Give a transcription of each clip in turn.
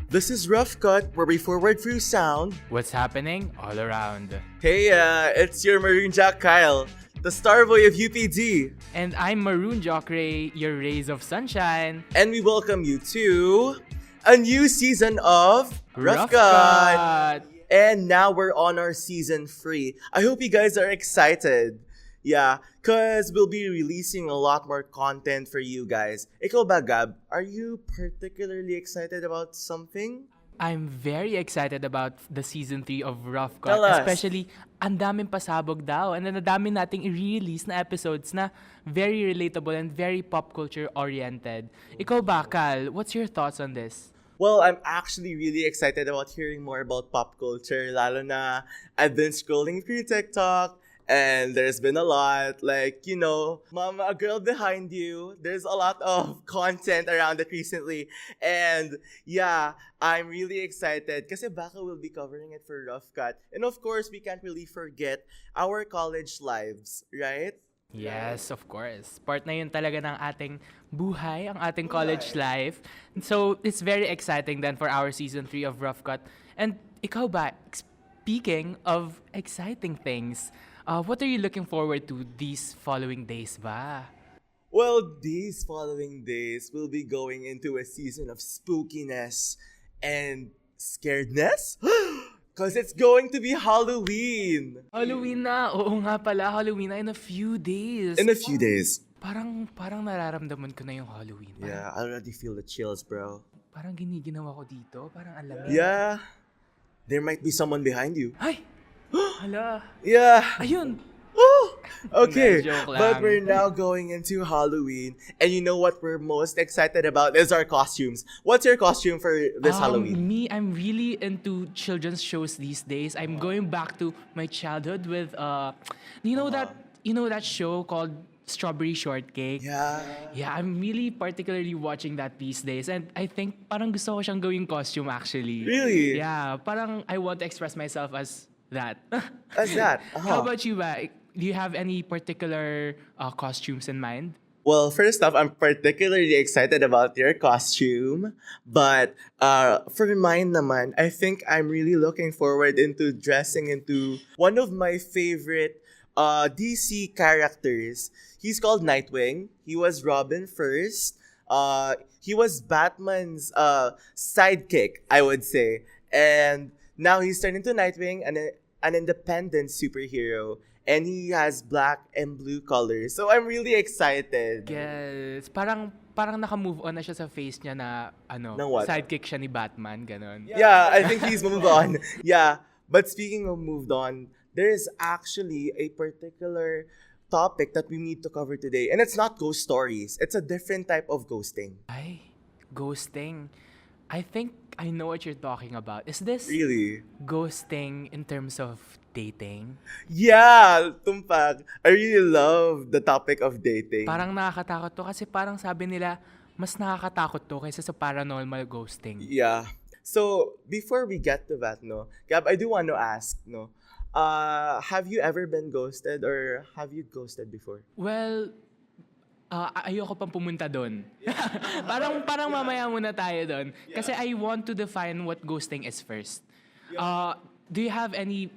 This is Rough Cut, where we forward through sound. What's happening all around? Hey, it's your Maroon Jack Kyle, the star boy of UPD. And I'm Maroon Jockray, your rays of sunshine. And we welcome you to a new season of Rough Cut. Cut. And now we're on our season 3. I hope you guys are excited. Yeah, because we'll be releasing a lot more content for you guys. Ikaw ba, Gab? Are you particularly excited about something? I'm very excited about the season 3 of Rough Tell Cut. us. Especially, ang daming pasabog daw. And then, ang dami nating i-release na episodes na very relatable and very pop culture oriented. Ikaw ba, Kal? What's your thoughts on this? Well, I'm actually really excited about hearing more about pop culture. Lalo na, I've been scrolling through TikTok. And there's been a lot, like, Mama, a girl behind you. There's a lot of content around it recently. And yeah, I'm really excited kasi baka we'll be covering it for Rough Cut. And of course, we can't really forget our college lives, right? Yes, of course. Part na yun talaga ng ating buhay, ang ating college life. So, it's very exciting then for our season 3 of Rough Cut. And ikaw ba, speaking of exciting things, what are you looking forward to these following days ba? Well, these following days, we'll be going into a season of spookiness and scaredness. Because it's going to be Halloween. Halloween na! Oo nga pala, Halloween na in a few days. In a few days. Parang nararamdaman ko na yung Halloween. Yeah, I already feel the chills, bro. Parang giniginawa ko dito, parang alam mo. Yeah. There might be someone behind you. Ay! Hala! Yeah. Ayun! Okay, Joke lang. but we're now going into Halloween. And you know what we're most excited about is our costumes. What's your costume for this Halloween? Me, I'm really into children's shows these days. I'm going back to my childhood with that show called Strawberry Shortcake. Yeah. Yeah, I'm really particularly watching that these days. And I think parang gusto ko siyang gawing costume actually. Really? Yeah, parang I want to express myself as that. As that? How about you, ba? Do you have any particular costumes in mind? Well, first off, I'm particularly excited about your costume. But for mine naman, I think I'm really looking forward into dressing into one of my favorite DC characters. He's called Nightwing. He was Robin first. He was Batman's sidekick, I would say. And now he's turned into Nightwing, an independent superhero. And he has black and blue colors. So I'm really excited. Yes. Parang naka-move on na siya sa face niya na Na what? sidekick siya ni Batman, ganon. Yeah, I think he's moved on. Yeah. But speaking of moved on, there is actually a particular topic that we need to cover today. And it's not ghost stories. It's a different type of ghosting. Ay, ghosting. I think I know what you're talking about. Is this Really? ghosting in terms of dating? Yeah, tumpag. I really love the topic of dating. Parang nakakatakot to kasi parang sabi nila mas nakakatakot to kaysa sa paranormal ghosting. Yeah. So, before we get to that, Gab, I do want to ask, have you ever been ghosted or have you ghosted before? Well, ayoko pang pumunta doon. parang mamaya muna tayo doon. Kasi I want to define what ghosting is first. Do you have any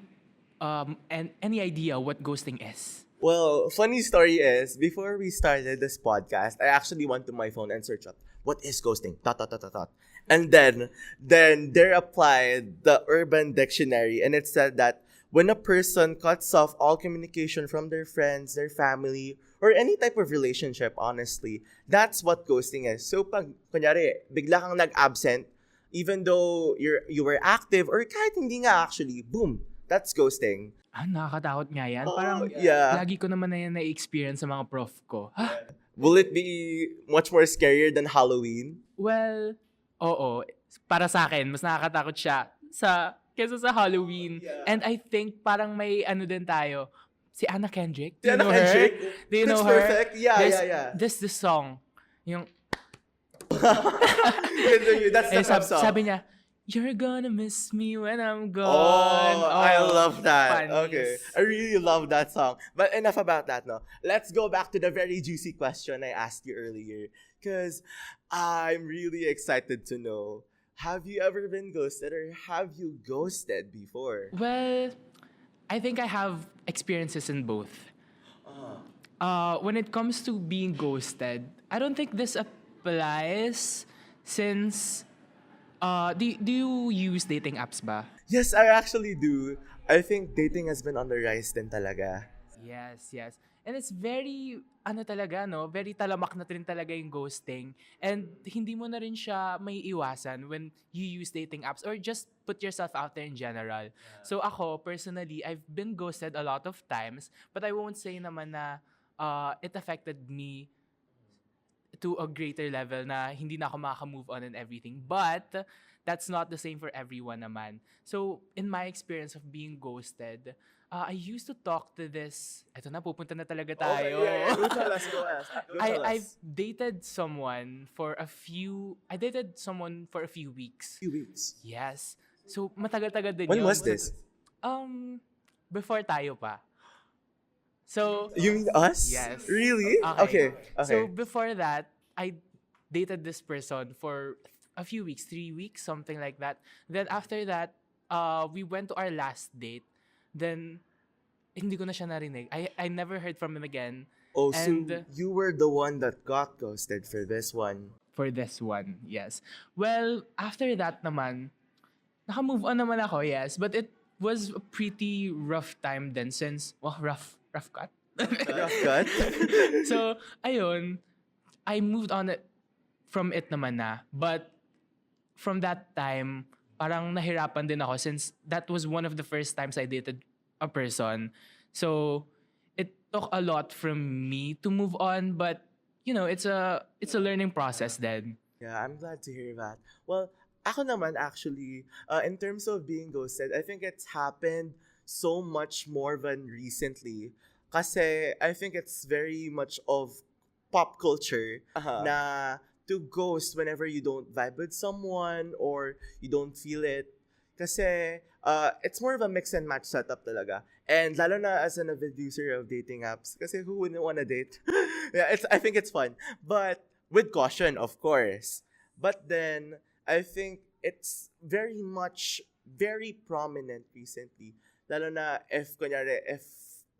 idea what ghosting is? Well, funny story is, before we started this podcast, I actually went to my phone and searched up, what is ghosting? ... And then there applied the Urban Dictionary, and it said that when a person cuts off all communication from their friends, their family, or any type of relationship, honestly, that's what ghosting is. So pag, kunyari, bigla kang nag-absent, even though you were active, or kahit hindi nga actually, boom, that's ghosting. Nakakatakot nga yan. Parang yeah. lagi ko naman na yan na-experience sa mga prof ko. Will it be much more scarier than Halloween? Well, oo. Para sa akin, mas nakakatakot siya kesa sa Halloween. Yeah. And I think parang may din tayo. Si Anna Kendrick. Si Anna Kendrick? Do you know Pitch her? Perfect? Yeah. There's this song. Yung, That's the club song. sabi niya, you're gonna miss me when I'm gone. I love that. Panis. Okay. I really love that song. But enough about that, Let's go back to the very juicy question I asked you earlier. Because I'm really excited to know, have you ever been ghosted or have you ghosted before? Well, I think I have experiences in both. When it comes to being ghosted, I don't think this applies since do you use dating apps ba? Yes, I actually do. I think dating has been on the rise din talaga. Yes, yes. And it's very, ano talaga, no? Very talamak na rin talaga yung ghosting. And hindi mo na rin siya may iwasan when you use dating apps or just put yourself out there in general. So ako, personally, I've been ghosted a lot of times, but I won't say naman na it affected me to a greater level na hindi na ako makaka-move on and everything. But that's not the same for everyone naman. So, in my experience of being ghosted, I used to talk to this... Eto na, pupunta na talaga Okay, tayo. yeah, yeah. Go tell us, go us. Go tell I've us. dated someone for a few... I dated someone for a few weeks. Few weeks. Yes. So, matagal-tagal din When yun. was this? Before tayo pa. So, You mean us? yes. Really? Okay. So before that, I dated this person for a few weeks, 3 weeks, something like that. Then after that, we went to our last date. Then hindi ko na siya narinig. I never heard from him again. Oh, so And you were the one that got ghosted for this one. for this one, yes. Well, after that naman, naka-move on naman ako, yes. But it was a pretty rough time then since, rough cut. Rough cut? So, ayun, I moved on from it naman na. But from that time, parang nahirapan din ako since that was one of the first times I dated a person. So, it took a lot from me to move on, but you know, it's a learning process then. Yeah, I'm glad to hear that. Well, ako naman actually, in terms of being ghosted, I think it's happened so much more than recently. Kasi I think it's very much of pop culture na to ghost whenever you don't vibe with someone or you don't feel it. Kasi it's more of a mix and match setup talaga. And lalo na as an avid user of dating apps, kasi who wouldn't want to date? Yeah, I think it's fun. But with caution, of course. But then, I think it's very prominent recently. Lalo na if, kunyari,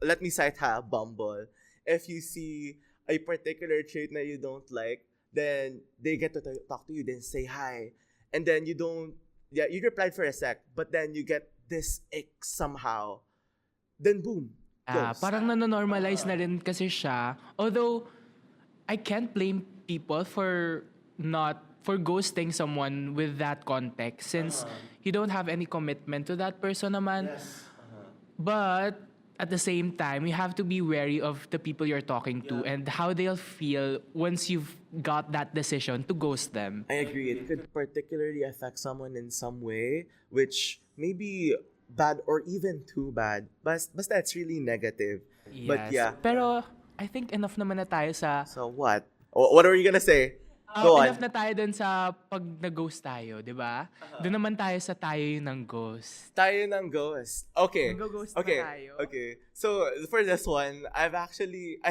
let me cite Bumble. If you see a particular trait na you don't like, then they get to talk to you, then say hi. And then you don't, yeah, you replied for a sec, but then you get this ick somehow. Then boom, ghost. Parang nanonormalize na rin kasi siya. Although, I can't blame people for ghosting someone with that context since you don't have any commitment to that person naman. Yes. But at the same time, you have to be wary of the people you're talking to and how they'll feel once you've got that decision to ghost them. I agree. It could particularly affect someone in some way, which may be bad or even too bad. Basta it's really negative. Yes. But yeah. Pero I think enough naman na tayo sa... So what? What are you gonna say? Go enough on. na tayo dun sa pag nag-ghost tayo, di ba? Doon naman tayo sa tayo yung ng ghost. Tayo ng ghost. Okay. Mag-ghost na Okay. tayo. Okay. So for this one, I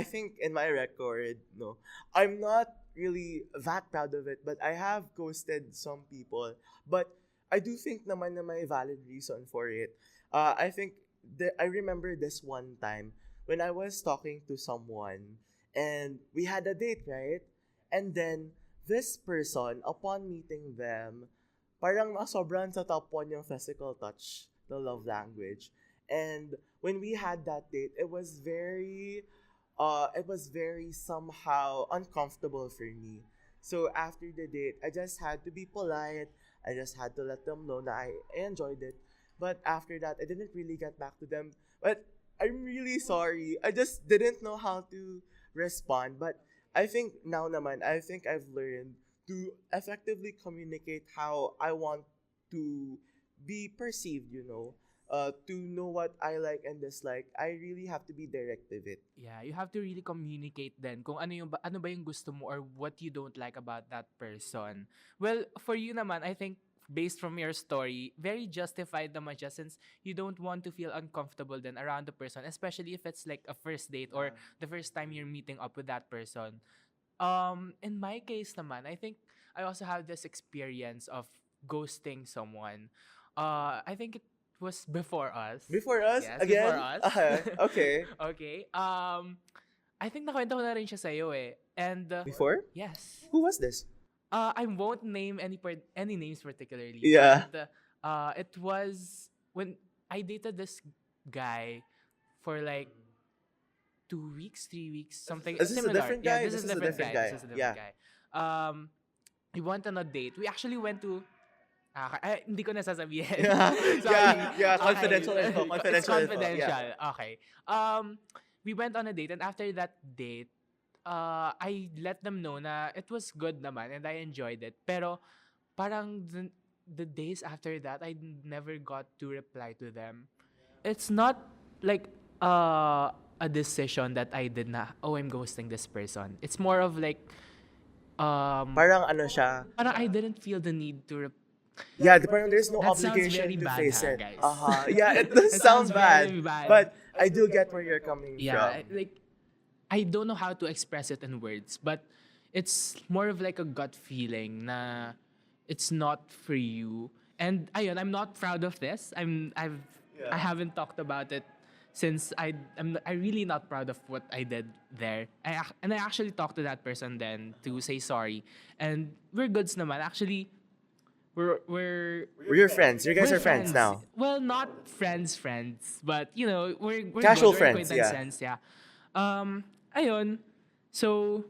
think in my record, no, I'm not really that proud of it, but I have ghosted some people. But I do think naman na may valid reason for it. I think I remember this one time when I was talking to someone and we had a date, right? And then this person, upon meeting them, parang sobrang sa top 1 yung physical touch, the love language. And when we had that date, it was very somehow uncomfortable for me. So after the date, I just had to be polite. I just had to let them know that I enjoyed it. But after that, I didn't really get back to them. But I'm really sorry. I just didn't know how to respond. But I think now naman, I think I've learned to effectively communicate how I want to be perceived, to know what I like and dislike. I really have to be direct with it. Yeah, you have to really communicate then kung ano ba yung gusto mo or what you don't like about that person. Well, for you naman, I think based from your story, very justified naman siya since you don't want to feel uncomfortable then around the person, especially if it's like a first date or the first time you're meeting up with that person. In my case naman, I think I also have this experience of ghosting someone. I think it was before us. Before us? Yes, before Again? us. Okay. Okay. I think nakwento ko na rin siya sa'yo eh. And, Before? yes. Who was this? I won't name any names particularly. Yeah. But, it was when I dated this guy for like 2 weeks, 3 weeks, something Is this a similar. different Yeah, guy? this is a different guy. This is a different guy. We went on a date. We actually went to hindi ko na sasabihin. Yeah. Sorry. Yeah, Okay. confidential info. It's Confidential info. confidential. Yeah. Okay. We went on a date and after that date, I let them know na it was good naman and I enjoyed it. Pero parang the days after that, I never got to reply to them. It's not like a decision that I did na, oh, I'm ghosting this person. It's more of like, Parang ano siya. parang I didn't feel the need to Yeah, parang there's no That sounds obligation very to bad, face ha, it. guys. Yeah, it does It sound sounds bad, very bad. but I do get where you're coming Yeah, from. like, I don't know how to express it in words, but it's more of like a gut feeling na it's not for you. And ayun, I'm not proud of this. I haven't talked about it since I'm really not proud of what I did there. And I actually talked to that person then to say sorry. And we're goods naman. Actually, we're We're your friends. You guys we're are friends now. Well, not friends, but you know, we're Casual good, we're friends, yeah. acquaintances, yeah. Ayun. So,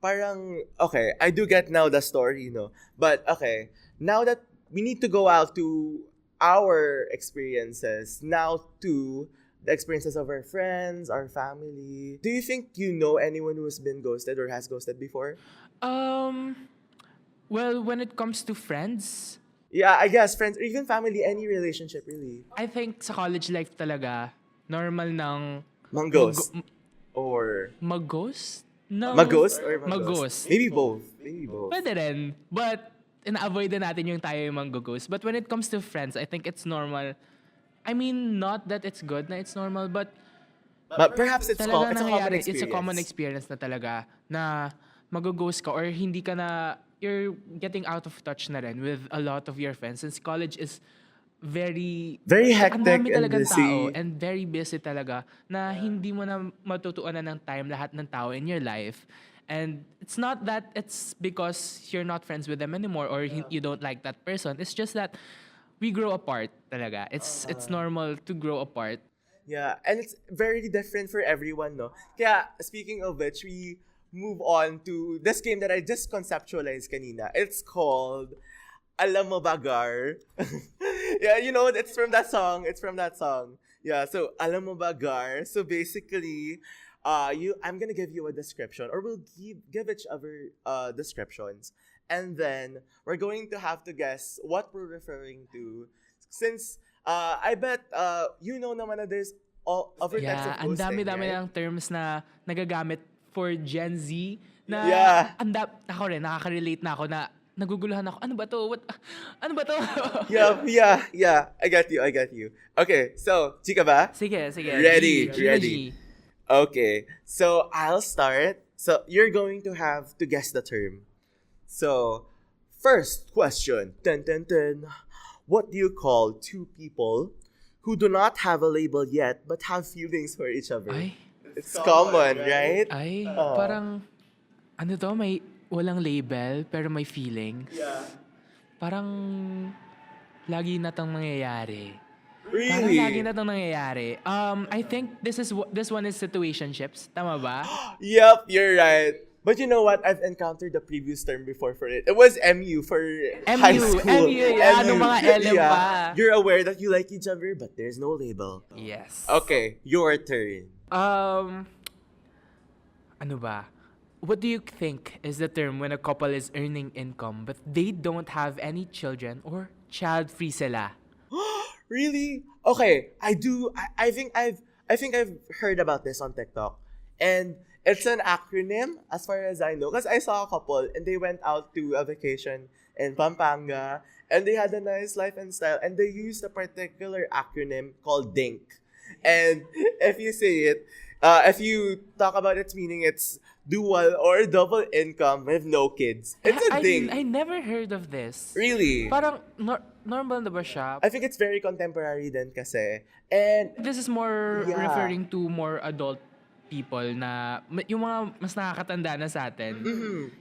Parang, okay, I do get now the story, no? But, okay, now that we need to go out to our experiences, now to the experiences of our friends, our family. Do you think you know anyone who has been ghosted or has ghosted before? well, when it comes to friends, Yeah, I guess friends, or even family, any relationship, really. I think sa college life talaga, normal nang Mang-ghost. Or mag-ghost? No. mag-ghost or Mag-ghost. Maybe both. Maybe both. Pwede rin. But, ina-avoid na natin yung tayo yung mag-ghost. But when it comes to friends, I think it's normal. I mean, not that it's good na it's normal, but But perhaps it's, talaga it's a common nangyayari, experience. it's a common experience na talaga na mag-ghost ka or hindi ka na, you're getting out of touch na rin with a lot of your friends since college is very hectic ang dami and talagang busy. tao and very busy talaga na hindi mo na matutuunan ng time lahat ng tao in your life. And it's not that it's because you're not friends with them anymore or you don't like that person. It's just that we grow apart talaga. It's normal to grow apart. Yeah, and it's very different for everyone, no? Kaya, speaking of which, we move on to this game that I just conceptualized kanina. It's called Alam Mo Ba Gar? Yeah, you know, it's from that song. Yeah, so Alam Mo Ba Gar? So basically, I'm gonna give you a description, or we'll give each other descriptions, and then we're going to have to guess what we're referring to. Since I bet you know naman na there's all other types of Yeah, ang ghosting, dami-dami right? ng terms na nagagamit for Gen Z na Yeah. ako rin, nakaka-relate na ako na naguguluhan ako. Ano ba to? Ano ba to? Yeah. I got you. Okay, so, chika ba? Sige. Ready. G. Okay, so I'll start. So you're going to have to guess the term. So, first question. Dun, dun, dun. What do you call two people who do not have a label yet but have feelings for each other? Ay, It's common, right? parang, ano to, may walang label pero may feelings. Yeah. Parang, lagi na tong nangyayari. Parang Really? lagi na tong nangyayari. I think this one is situationships. Tama ba? Yep, you're right. But you know what? I've encountered the previous term before for it. It was MU for high school. MU, yeah, nung mga LM pa. You're aware that you like each other, but there's no label. Yes. Okay, your turn. Ano ba? What do you think is the term when a couple is earning income but they don't have any children or child-free sila? Really? Okay, I think I've heard about this on TikTok. And it's an acronym as far as I know. Because I saw a couple and they went out to a vacation in Pampanga and they had a nice life and style and they used a particular acronym called DINK. And if you say it, If you talk about its meaning, it's dual or double income with no kids. It's a thing. I never heard of this. Really. Parang normal na ba siya? I think it's very contemporary din kasi. And This is more Yeah. referring to more adult people na yung mga mas nakakatanda na sa atin.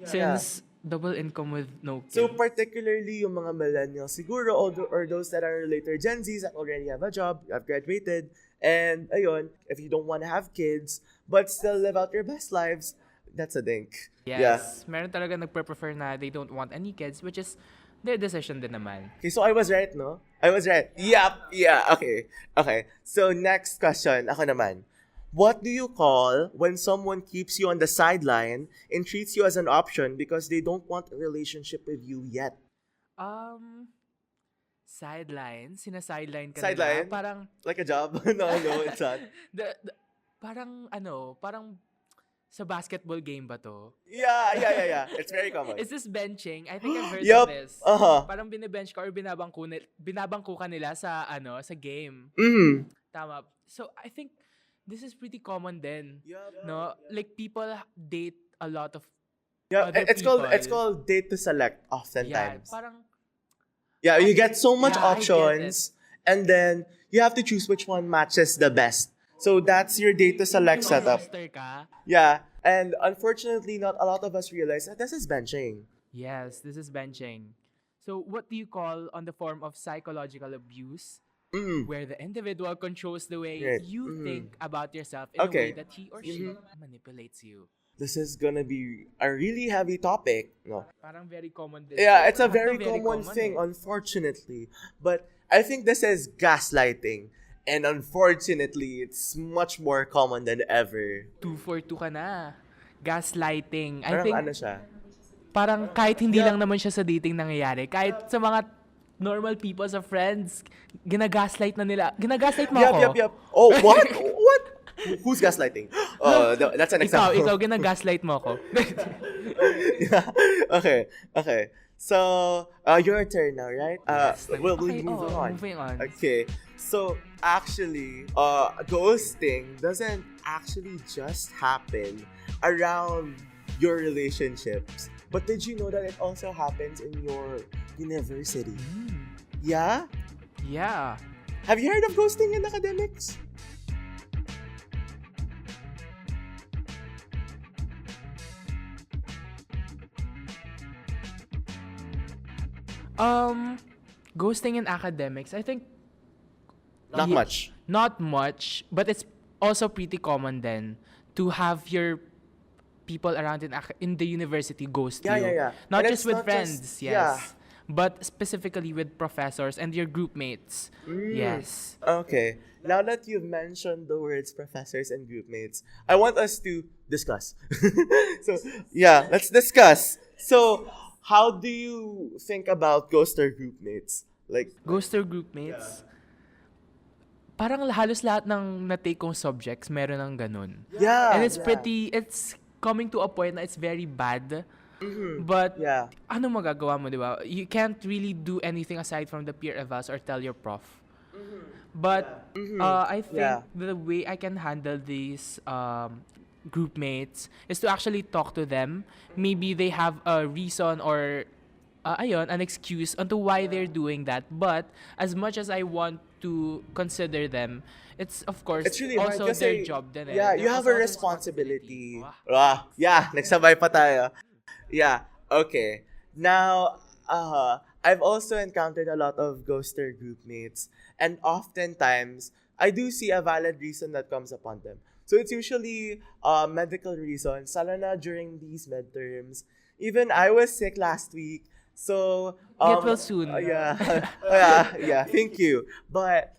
Since double income with no kids. So particularly yung mga millennials siguro or those that are later Gen Zs that already have a job, have graduated, and ayun, if you don't want to have kids but still live out your best lives, that's a dink. Yes. Meron talaga nagpe-prefer na they don't want any kids, which is their decision din naman. Okay, so I was right, no? I was right. Yep. Yeah. Okay. So next question, ako naman. What do you call when someone keeps you on the sideline and treats you as an option because they don't want a relationship with you yet? Sideline? Sina-sideline ka Sideline? nila? Parang, Like a job? No, it's not. parang sa basketball game ba to? Yeah. It's very common. Is this benching? I think I've heard Yup. of this. Uh-huh. Parang bine-bench ka or binabangko ka nila sa sa game. Mm-hmm. Tama. So I think this is pretty common then. Yup. No? Like people date a lot of Yeah, other it's people. called date to select Yeah, oftentimes. parang Yeah, you get so much Yeah, I get options and then you have to choose which one matches the best. So that's your date to select setup. roster ka. Yeah, and unfortunately not a lot of us realize that this is benching. Yes, this is benching. So what do you call on the form of psychological abuse? Where the individual controls the way Right. you think about yourself in a Okay. way that he or she manipulates you. This is gonna be a really heavy topic. No. Parang very common din. Yeah, it's a Parang very common thing, eh. unfortunately. But I think this is gaslighting. And unfortunately, it's much more common than ever. 2-for-2 ka na. Gaslighting. I Parang think ano siya? parang kahit hindi lang naman siya sa dating nangyayari, kahit sa mga normal people, sa friends, ginagaslight na nila. Ginagaslight mo ako. Yup. Oh, what? What? Who's gaslighting? That's an example. Ikaw, ginagaslight mo ako. Yeah. Okay. So, your turn now, right? We'll move on. Moving on. Okay. So, actually, ghosting doesn't actually just happen around your relationships. But did you know that it also happens in your university? Yeah? Yeah. Have you heard of ghosting in academics? Ghosting in academics, I think Not much. Not much, but it's also pretty common then to have your people around in the university ghost you. Yeah. Not And just it's with not friends, just- yes. yeah. But specifically with professors and your group mates. Yes. Okay. Now that you've mentioned the words professors and group mates, I want us to discuss. So, yeah, let's discuss. So, how do you think about ghoster group mates? Like, Ghoster group mates. Parang halos lahat ng na-take kong subjects meron ng ganun. yeah. And it's yeah. it's coming to a point na it's very bad. But, Yeah. ano magagawa mo, di ba? You can't really do anything aside from the peer evals or tell your prof. But, I think Yeah. the way I can handle these group mates is to actually talk to them. Maybe they have a reason or, an excuse onto why they're doing that. But, as much as I want to consider them, it's, of course, It's really hard also their kasi, job din. yeah, They're you have also a the responsibility. Wow. Yeah, nagsabay pa tayo. Yeah, okay. Now, I've also encountered a lot of ghoster group mates, and oftentimes, I do see a valid reason that comes upon them. So it's usually medical reasons, lalo na during these midterms. Even I was sick last week, so... Get well soon. Yeah, thank you. But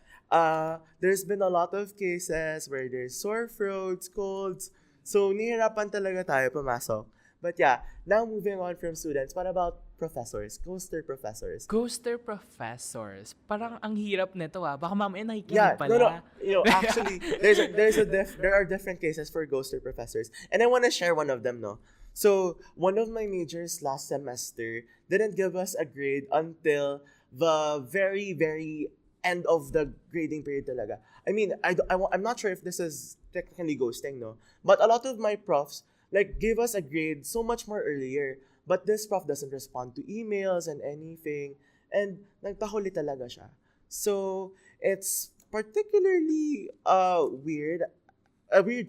there's been a lot of cases where there's sore throats, colds, so nihirapan talaga tayo pumasok. But yeah, now moving on from students, what about professors? Ghoster professors. Ghoster professors. Parang ang hirap nito Baka mamaya nakikinig Yeah, pala. no. Actually, there are different cases for ghoster professors, and I want to share one of them. No, so one of my majors last semester didn't give us a grade until the very, very end of the grading period talaga. I mean, I'm not sure if this is technically ghosting, no? But a lot of my profs, like, give us a grade so much more earlier. But this prof doesn't respond to emails and anything. And nagpahuli talaga siya. So, it's particularly a weird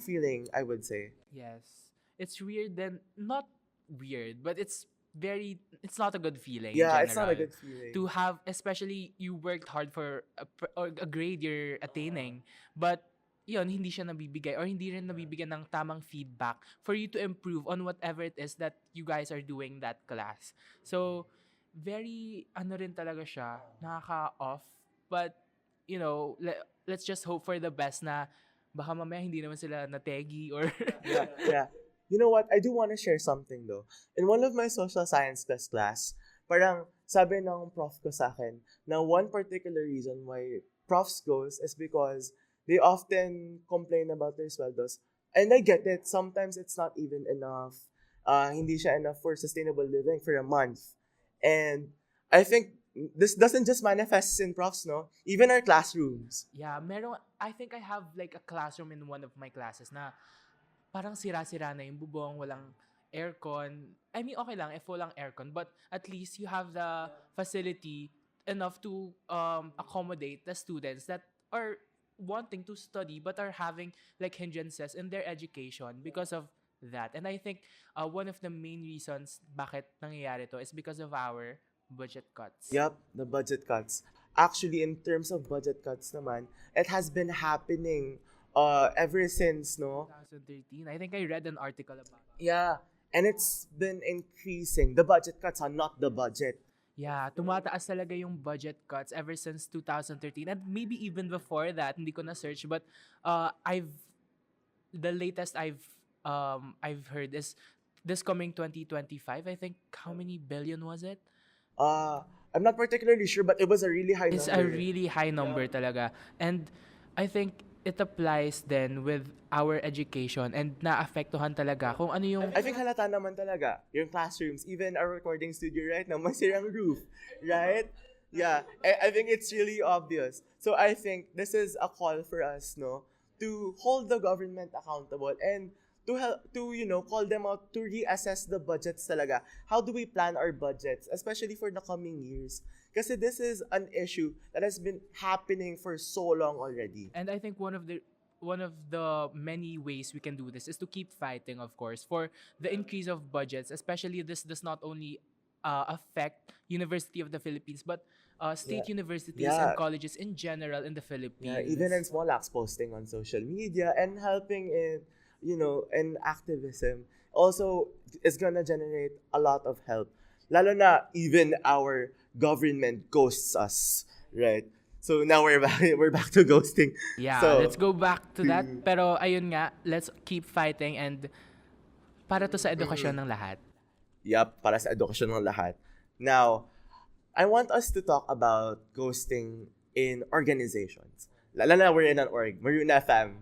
feeling, I would say. Yes. It's weird then not weird, but it's not a good feeling in Yeah, it's not a general good feeling. to have, especially you worked hard for or a grade you're attaining, but yun, hindi siya nabibigay or hindi rin nabibigyan ng tamang feedback for you to improve on whatever it is that you guys are doing that class. So, very, ano rin talaga siya, nakaka-off. But, let's just hope for the best na baka mamaya hindi naman sila nategi or Yeah, yeah. You know what? I do want to share something though. In one of my social science class, parang sabi ng prof ko sa akin na one particular reason why profs goes is because they often complain about their sweldos. And I get it. Sometimes it's not even enough. Hindi siya enough for sustainable living for a month. And I think this doesn't just manifest in profs, no? Even our classrooms. Yeah, I think I have like a classroom in one of my classes na parang sira-sira na yung bubong, walang aircon. I mean, okay lang if walang aircon, but at least you have the facility enough to accommodate the students that are wanting to study but are having like hindrances in their education because of that. And I think one of the main reasons bakit nangyayari to is because of our budget cuts. Yup, the budget cuts. Actually, in terms of budget cuts naman, it has been happening ever since, no? 2013. I think I read an article about it. Yeah, and it's been increasing. The budget cuts are not the budget. Yeah, tumataas talaga yung budget cuts ever since 2013 and maybe even before that, hindi ko na search, but the latest I've heard is this coming 2025. I think how many billion was it? I'm not particularly sure, but it was a really high It's number. a really high number talaga. And I think it applies then with our education and naapektuhan talaga kung ano yung I think halata naman talaga yung classrooms, even our recording studio right now, may sirang roof, right? Yeah, I think it's really obvious. So I think this is a call for us, no, to hold the government accountable and to help to call them out to reassess the budgets talaga. How do we plan our budgets, especially for the coming years? Kasi this is an issue that has been happening for so long already. And I think one of the many ways we can do this is to keep fighting, of course, for the increase of budgets. Especially this does not only affect University of the Philippines, but state universities Yeah. and colleges in general in the Philippines. Yeah, even in small acts posting on social media and helping in activism also is gonna generate a lot of help. Lalo na even our government ghosts us, right? So now we're back to ghosting. Yeah, So, let's go back to that. Pero ayun nga, let's keep fighting and para to sa edukasyon ng lahat. Yup, para sa edukasyon ng lahat. Now, I want us to talk about ghosting in organizations. Lalo na we're in an org, Maroon FM.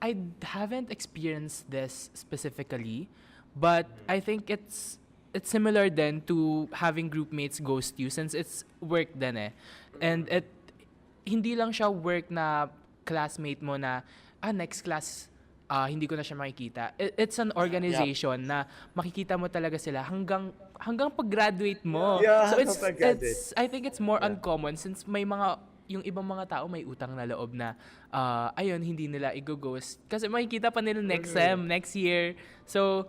I haven't experienced this specifically, but I think it's similar then to having group mates ghost you since it's work then eh. And hindi lang siya work na classmate mo na next class hindi ko na siya makikita. It's an organization na makikita mo talaga sila hanggang pag-graduate mo. Yeah, So hanggang pag-graduate. I think it's more uncommon since may yung ibang mga tao may utang na loob na ayun hindi nila i-ghost kasi makikita pa nila next sem, next year. So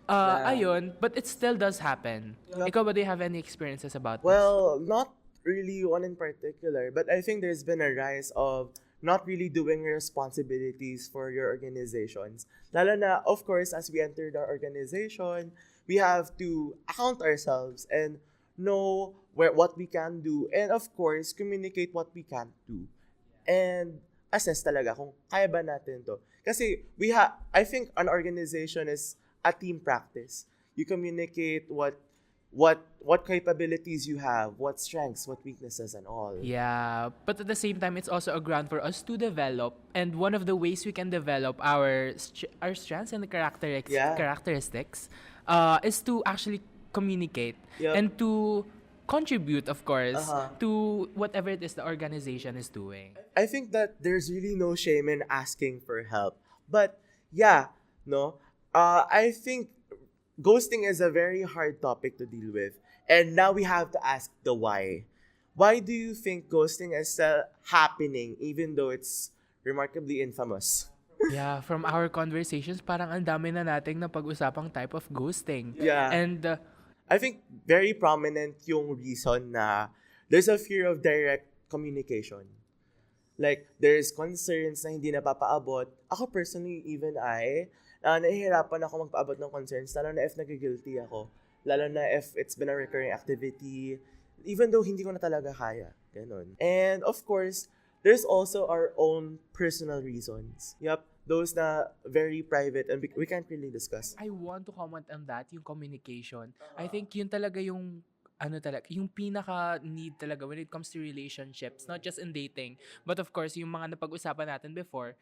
ayun, but it still does happen. Ikaw ba, do you have any experiences about this? Well, not really one in particular, but I think there's been a rise of not really doing your responsibilities for your organizations. Lalo na, of course, as we entered our organization, we have to account ourselves and know what we can do and, of course, communicate what we can't do. And assess talaga kung kaya ba natin to. Kasi I think an organization is a team practice. You communicate what capabilities you have, what strengths, what weaknesses, and all. Yeah, but at the same time, it's also a ground for us to develop. And one of the ways we can develop our strengths and characteristics is to actually communicate Yep. and to contribute, of course, Uh-huh. to whatever it is the organization is doing. I think that there's really no shame in asking for help. But yeah, no. I think ghosting is a very hard topic to deal with. And now we have to ask the why. Why do you think ghosting is still happening even though it's remarkably infamous? Yeah, from our conversations, parang ang dami na nating napag-usapang type of ghosting. Yeah. And I think very prominent yung reason na there's a fear of direct communication. Like, there's concerns na hindi napapaabot. Ako personally, even nahihirapan ako magpaabot ng concerns, lalo na if nagigilty ako. Lalo na if it's been a recurring activity, even though hindi ko na talaga kaya. Ganon. And of course, there's also our own personal reasons. Yup, those na very private and we can't really discuss. I want to comment on that, yung communication. I think yun talaga yung yung pinaka-need talaga when it comes to relationships, not just in dating, but of course, yung mga napag-usapan natin before,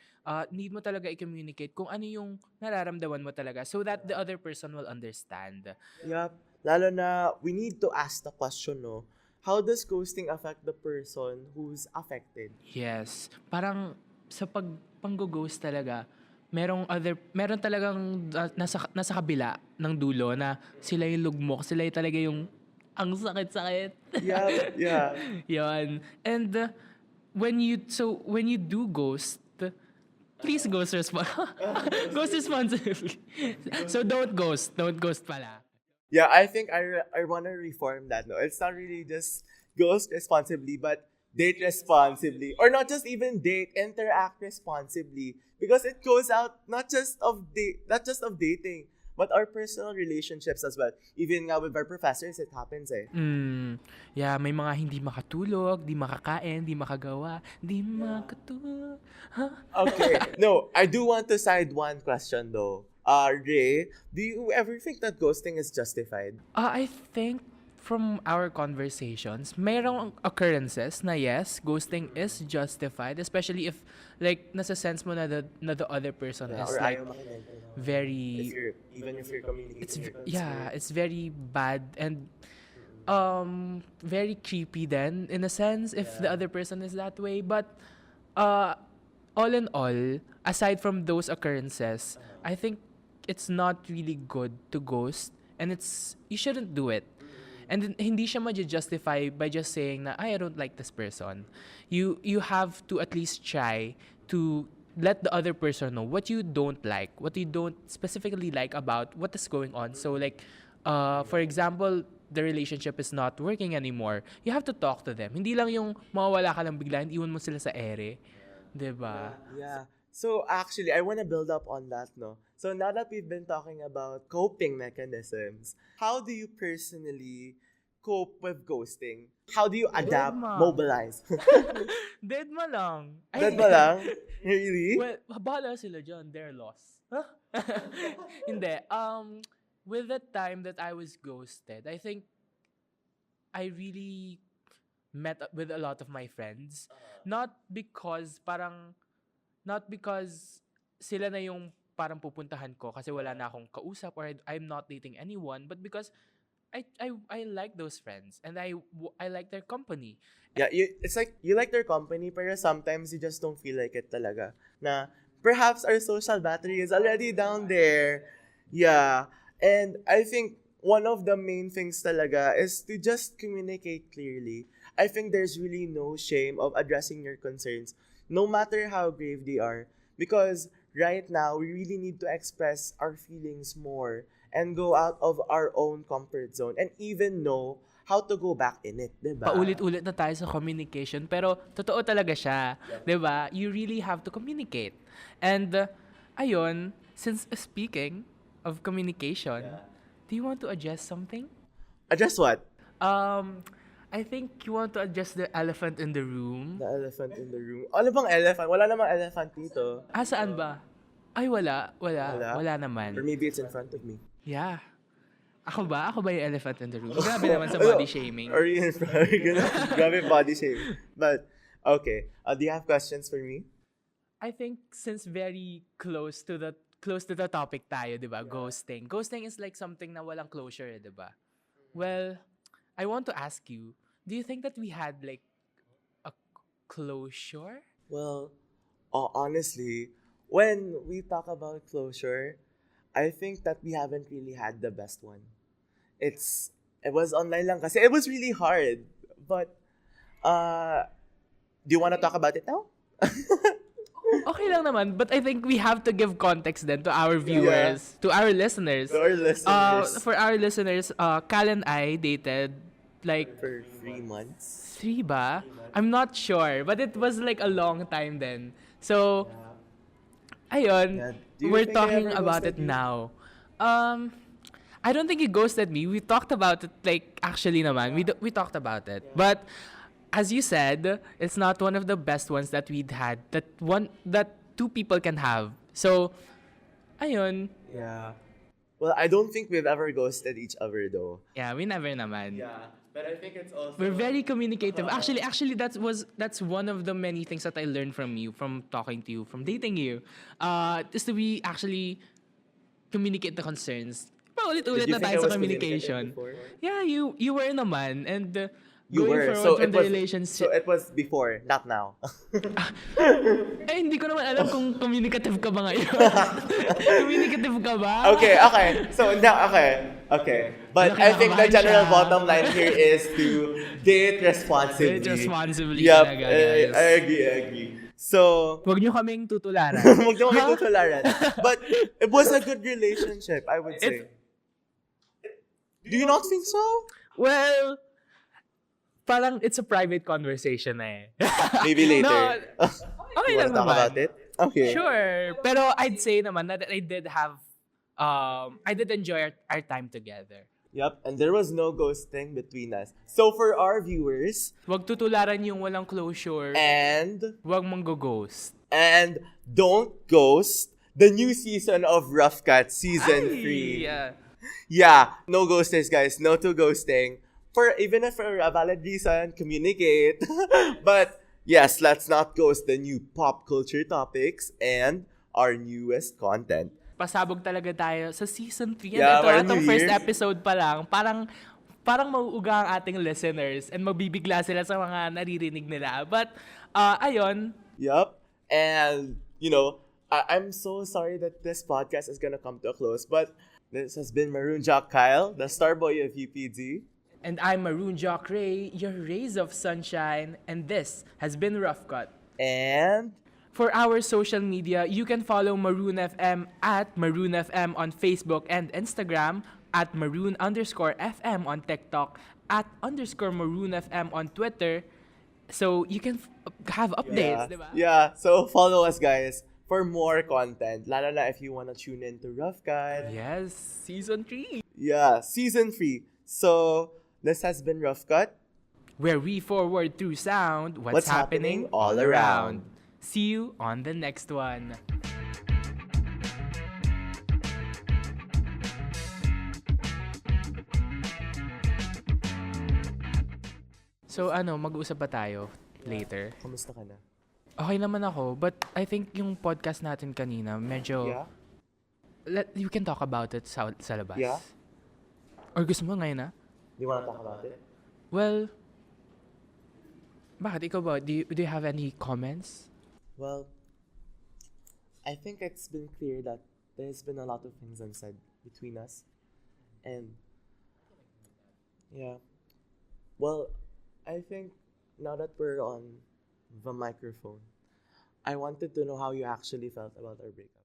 need mo talaga i-communicate kung ano yung nararamdaman mo talaga so that the other person will understand. Yup, lalo na we need to ask the question, no? How does ghosting affect the person who's affected? Yes. Parang sa pang-ghost talaga, meron talagang nasa kabila ng dulo na sila yung lugmok, sila yung talaga yung ang sakit-sakit. Yeah, yeah. Yon. And when you do ghost, please ghost ghost responsibly. So don't ghost pala. Yeah, I think I want to reform that. No, it's not really just ghost responsibly, but date responsibly, or not just even date, interact responsibly, because it goes out not just of dating, but our personal relationships as well. Even nga with our professors, it happens eh. Yeah, may mga hindi makatulog, di makakain, di makagawa, di makatulog. Huh? Okay, no, I do want to side one question though. Ray, do you ever think that ghosting is justified? I think from our conversations, mayroong occurrences na yes, ghosting is justified, especially if like nasa sense mo na the other person is Or like ayaw makinig, very even if you're communicating. it's very bad and very creepy then in a sense if the other person is that way, but all in all, aside from those occurrences, I think it's not really good to ghost, and you shouldn't do it. And hindi siya ma-justify by just saying na, I don't like this person. You have to at least try to let the other person know what you don't like, what you don't specifically like about what is going on. So like, for example, the relationship is not working anymore. You have to talk to them. Hindi lang yung mawawala ka lang bigla, iwan mo sila sa ere. Diba? Yeah. So actually, I want to build up on that, no? So now that we've been talking about coping mechanisms, how do you personally cope with ghosting? How do you adapt, mobilize? Dead mo lang. Dead mo lang? Really? Well, bahala sila dyan. They're lost. Huh? Hindi. With the time that I was ghosted, I think I really met up with a lot of my friends. Not because sila na yung parang pupuntahan ko kasi wala na akong kausap or I'm not dating anyone, but because I like those friends and I like their company. Yeah, it's like you like their company, pero sometimes you just don't feel like it talaga. Na perhaps our social battery is already down there. Yeah, and I think one of the main things talaga is to just communicate clearly. I think there's really no shame of addressing your concerns, no matter how grave they are. Because right now, we really need to express our feelings more and go out of our own comfort zone and even know how to go back in it, diba? Paulit-ulit na tayo sa communication, pero totoo talaga siya, diba? You really have to communicate. And, ayun, since speaking of communication, do you want to adjust something? Adjust what? I think you want to adjust the elephant in the room. The elephant in the room. Ano bang elephant? Wala namang elephant dito. Saan ba? Ay, wala. Wala naman. Or maybe it's in front of me. Yeah. Ako ba? Ako ba yung elephant in the room? Grabe naman sa body shaming. Or in front. Grabe body shaming. But, okay. Do you have questions for me? I think since very close to the topic tayo, 'di ba? Ghosting. Ghosting is like something na walang closure, 'di ba? Well, I want to ask you, do you think that we had like a closure? Well, honestly, when we talk about closure, I think that we haven't really had the best one. It was online lang kasi it was really hard. But do you want to talk about it now? Okay lang naman, but I think we have to give context then to our viewers, to our listeners. To our listeners. For our listeners, Cal and I dated like For 3 months. 3 ba? I'm not sure, but it was like a long time then. So, ayun, Yeah. Do you we're think I talking ever about ghosted it you? now. I don't think you ghosted me. We talked about it like actually naman. We talked about it. But as you said, it's not one of the best ones that we'd had. That two people can have. So, ayun. Yeah. Well, I don't think we've ever ghosted each other though. Yeah, we never naman. But I think it's also We're very communicative. Actually, that's one of the many things that I learned from you, from talking to you, from dating you. Is to be actually communicate the concerns. Paulit-ulit Did you na think tayo I sa was communication. communicative before? Yeah, you were naman. And You going were. forward So from it the was relationship. So it was before, not now. Hindi ko naman alam kung communicative ka ba ngayon. Communicative ka ba? Okay. So now, okay. But Laki I think the nakabahan general siya. bottom line here is to date responsibly. Date responsibly Yep, talaga, guys. I agree. So, Huwag niyo kaming tutularan. huwag niyo kami Ha? tutularan. But it was a good relationship, I would say. Do you not think so? Well, parang it's a private conversation na eh. Maybe later. No, okay You lang wanna talk naman. about it? Okay. Sure. Pero I'd say naman that I did have, I did enjoy our time together. Yep, and there was no ghosting between us. So for our viewers, Huwag tutularan yung walang closure. and Huwag manggo-ghost. don't ghost the new season of Rough Cut season 3. Yeah. Yeah, no ghosters, guys. No to ghosting. Even if for a valid reason, communicate. But yes, let's not ghost the new pop culture topics and our newest content. Pasabog talaga tayo sa season 3. And Yeah, ito, parang atong New first Year. episode pa lang, parang mauuga ang ating listeners and mabibigla sila sa mga naririnig nila. But, ayun, Yup. And, I'm so sorry that this podcast is gonna come to a close, but this has been Maroon Jock Kyle, the star boy of UPD. and I'm Maroon Jock Ray, your rays of sunshine, and this has been Rough Cut. And For our social media, you can follow Maroon FM at Maroon FM on Facebook and Instagram, at Maroon_FM on TikTok, at _Maroon FM on Twitter. So you can have updates, diba? yeah, so follow us, guys, for more content. Lalo na if you wanna tune in to Rough Cut. Yes, season 3. Yeah, season 3. So, this has been Rough Cut. Where we forward through sound what's happening all around. See you on the next one. So mag-uusap ba tayo later? Kamusta ka na? Okay naman ako, but I think yung podcast natin kanina, medyo... Yeah? You can talk about it sa labas. Yeah? Or gusto mo ngayon na? Do you wanna talk about it? Well, bakit ikaw ba? Do you have any comments? Well, I think it's been clear that there's been a lot of things unsaid between us. And, yeah. Well, I think now that we're on the microphone, I wanted to know how you actually felt about our breakup.